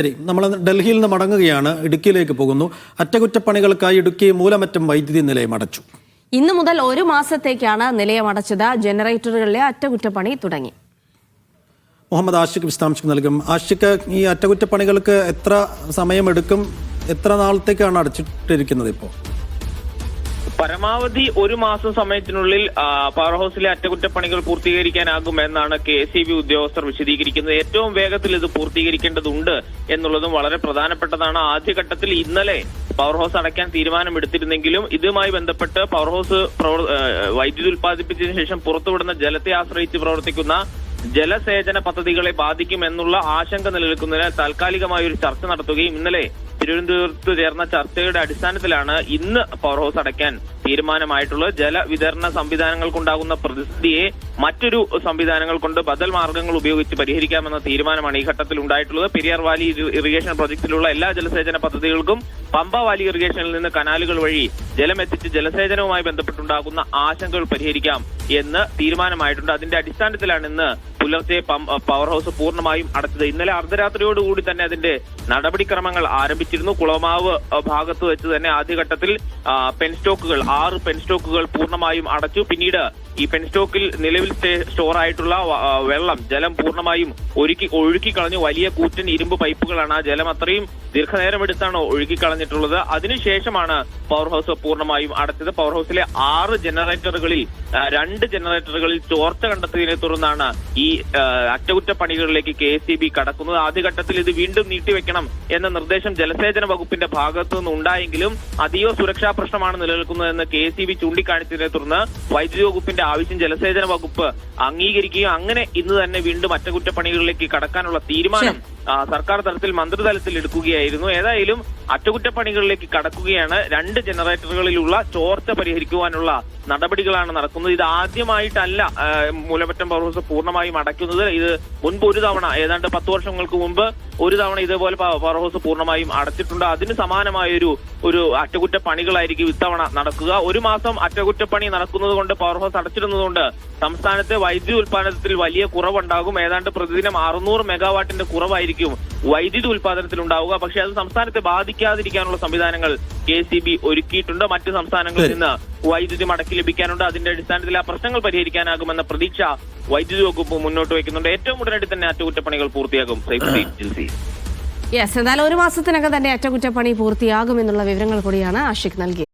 ശരി, നമ്മൾ ഡൽഹിയിൽ നിന്ന് മടങ്ങുകയാണ്. ഇടുക്കിയിലേക്ക് പോകുന്നു. അറ്റകുറ്റപ്പണികൾക്കായി ഇടുക്കി മൂലമറ്റം വൈദ്യുതി നിലയം അടച്ചു. ഇന്നു മുതൽ 1 മാസത്തേക്കാണ് നിലയം അടച്ചത്. ജനറേറ്ററുകളിലെ അറ്റകുറ്റപ്പണി തുടങ്ങി. മുഹമ്മദ് ആഷിഖ് വിശദാംശം നൽകും. ആഷിഖ്, ഈ അറ്റകുറ്റപ്പണികൾക്ക് എത്ര സമയമെടുക്കും? എത്ര നാളത്തേക്കാണ് അടച്ചിട്ടിരിക്കുന്നത്? ഇപ്പോൾ പരമാവധി 1 മാസം സമയത്തിനുള്ളിൽ പവർ ഹൗസിലെ അറ്റകുറ്റപ്പണികൾ പൂർത്തീകരിക്കാനാകുമെന്നാണ് KSEB ഉദ്യോഗസ്ഥർ വിശദീകരിക്കുന്നത്. ഏറ്റവും വേഗത്തിൽ ഇത് പൂർത്തീകരിക്കേണ്ടതുണ്ട് എന്നുള്ളതും വളരെ പ്രധാനപ്പെട്ടതാണ്. ആദ്യഘട്ടത്തിൽ ഇന്നലെ പവർ ഹൗസ് അടയ്ക്കാൻ തീരുമാനമെടുത്തിരുന്നെങ്കിലും ഇതുമായി ബന്ധപ്പെട്ട് പവർ ഹൗസ് വൈദ്യുതി ഉൽപ്പാദിപ്പിച്ചതിനു ശേഷം പുറത്തുവിടുന്ന ജലത്തെ ആശ്രയിച്ച് പ്രവർത്തിക്കുന്ന ജലസേചന പദ്ധതികളെ ബാധിക്കുമെന്നുള്ള ആശങ്ക നിലനിൽക്കുന്നതിനാൽ താൽക്കാലികമായ ഒരു ചർച്ച നടത്തുകയും ഇന്നലെ തിരുവനന്തപുരത്ത് ചേർന്ന ചർച്ചയുടെ അടിസ്ഥാനത്തിലാണ് ഇന്ന് പവർ ഹൗസ് അടയ്ക്കാൻ തീരുമാനമായിട്ടുള്ളത്. ജലവിതരണ സംവിധാനങ്ങൾക്കുണ്ടാകുന്ന പ്രതിസന്ധിയെ മറ്റൊരു സംവിധാനങ്ങൾ കൊണ്ട് ബദൽ മാർഗങ്ങൾ ഉപയോഗിച്ച് പരിഹരിക്കാമെന്ന തീരുമാനമാണ് ഈ ഘട്ടത്തിൽ ഉണ്ടായിട്ടുള്ളത്. പെരിയാർ വാലി ഇറിഗേഷൻ പ്രോജക്റ്റിലുള്ള എല്ലാ ജലസേചന പദ്ധതികൾക്കും പമ്പ വാലി ഇറിഗേഷനിൽ നിന്ന് കനാലുകൾ വഴി ജലമെത്തിച്ച് ജലസേചനവുമായി ബന്ധപ്പെട്ടുണ്ടാകുന്ന ആശങ്കകൾ പരിഹരിക്കാം എന്ന് തീരുമാനമായിട്ടുണ്ട്. അതിന്റെ അടിസ്ഥാനത്തിലാണ് ഇന്ന് പുലർച്ചെ പവർ ഹൗസ് പൂർണ്ണമായും അടച്ചത്. ഇന്നലെ അർദ്ധരാത്രിയോടുകൂടി തന്നെ അതിന്റെ നടപടിക്രമങ്ങൾ ആരംഭിച്ചിരുന്നു. കുളമാവ് ഭാഗത്ത് വെച്ച് തന്നെ ആദ്യഘട്ടത്തിൽ പെൻസ്റ്റോക്കുകൾ 6 പെൻസ്റ്റോക്കുകൾ പൂർണ്ണമായും അടച്ചു. പിന്നീട് ഈ പെൻസ്റ്റോക്കിൽ നിലവിൽ സ്റ്റോർ ആയിട്ടുള്ള ജലം പൂർണ്ണമായും ഒഴുക്കിക്കളഞ്ഞു. വലിയ കൂറ്റൻ ഇരുമ്പ് പൈപ്പുകളാണ്. ആ ജലം അത്രയും ദീർഘനേരം എടുത്താണ് ഒഴുകിക്കളഞ്ഞിട്ടുള്ളത്. അതിനുശേഷമാണ് പവർ ഹൗസ് പൂർണ്ണമായും അടച്ചത്. പവർ ഹൗസിലെ 6 ജനറേറ്ററുകളിൽ 2 ജനറേറ്ററുകളിൽ ചോർച്ച കണ്ടെത്തിയതിനെ തുടർന്നാണ് ഈ അറ്റകുറ്റപ്പണികളിലേക്ക് KSEB കടക്കുന്നത്. ആദ്യഘട്ടത്തിൽ ഇത് വീണ്ടും നീട്ടിവെക്കണം എന്ന നിർദ്ദേശം ജലസേചന വകുപ്പിന്റെ ഭാഗത്തു നിന്ന് ഉണ്ടായെങ്കിലും അതീവ സുരക്ഷാ പ്രശ്നമാണ് നിലനിൽക്കുന്നതെന്ന് KSEB ചൂണ്ടിക്കാണിച്ചതിനെ തുടർന്ന് വൈദ്യുതി വകുപ്പിന്റെ ആവശ്യം ജലസേചന വകുപ്പ് അംഗീകരിക്കുകയും അങ്ങനെ ഇന്ന് തന്നെ വീണ്ടും അറ്റകുറ്റപ്പണികളിലേക്ക് കടക്കാനുള്ള തീരുമാനം സർക്കാർ തലത്തിൽ മന്ത്രിതലത്തിൽ എടുക്കുകയായിരുന്നു. ഏതായാലും അറ്റകുറ്റപ്പണികളിലേക്ക് കടക്കുകയാണ്. 2 ജനറേറ്ററുകളിലുള്ള ചോർച്ച പരിഹരിക്കുവാനുള്ള നടപടികളാണ് നടക്കുന്നത്. ഇത് ആദ്യമായിട്ടല്ല മൂലമറ്റം പവർ ഹൗസ് പൂർണ്ണമായും അടയ്ക്കുന്നത്. ഇത് മുൻപ് ഒരു തവണ ഏതാണ്ട് 10 വർഷങ്ങൾക്ക് മുമ്പ് ഒരു തവണ ഇതേപോലെ പവർ ഹൗസ് പൂർണ്ണമായും അടച്ചിട്ടുണ്ട്. അതിന് സമാനമായൊരു അറ്റകുറ്റപ്പണികളായിരിക്കും ഇത്തവണ നടക്കുക. 1 മാസം അറ്റകുറ്റപ്പണി നടക്കുന്നത് കൊണ്ട് പവർ ഹൗസ് അടച്ചിടുന്നതുകൊണ്ട് സംസ്ഥാനത്തെ വൈദ്യുതി ഉൽപ്പാദനത്തിൽ വലിയ കുറവുണ്ടാകും. ഏതാണ്ട് പ്രതിദിനം 600 മെഗാവാട്ടിന്റെ കുറവായിരിക്കും വൈദ്യുതി ഉൽപ്പാദനത്തിൽ ഉണ്ടാവുക. പക്ഷേ അത് സംസ്ഥാനത്തെ ബാധിക്കാതിരിക്കാനുള്ള സംവിധാനങ്ങൾ KSEB ഒരുക്കിയിട്ടുണ്ട്. മറ്റ് സംസ്ഥാനങ്ങളിൽ നിന്ന് വൈദ്യുതി മടക്കി ലഭിക്കാനുണ്ട്. അതിന്റെ അടിസ്ഥാനത്തിൽ ആ പ്രശ്നങ്ങൾ പരിഹരിക്കാനാകുമെന്ന പ്രതീക്ഷ വൈദ്യുതി വകുപ്പ് മുന്നോട്ട് വയ്ക്കുന്നുണ്ട്. ഏറ്റവും ഉടനടി തന്നെ അറ്റകുറ്റപ്പണികൾ പൂർത്തിയാകും. എന്തായാലും 1 മാസത്തിനകം തന്നെ അറ്റകുറ്റപ്പണി പൂർത്തിയാകുമെന്നുള്ള വിവരങ്ങൾ കൂടിയാണ് ആഷിഖ് നൽകിയത്.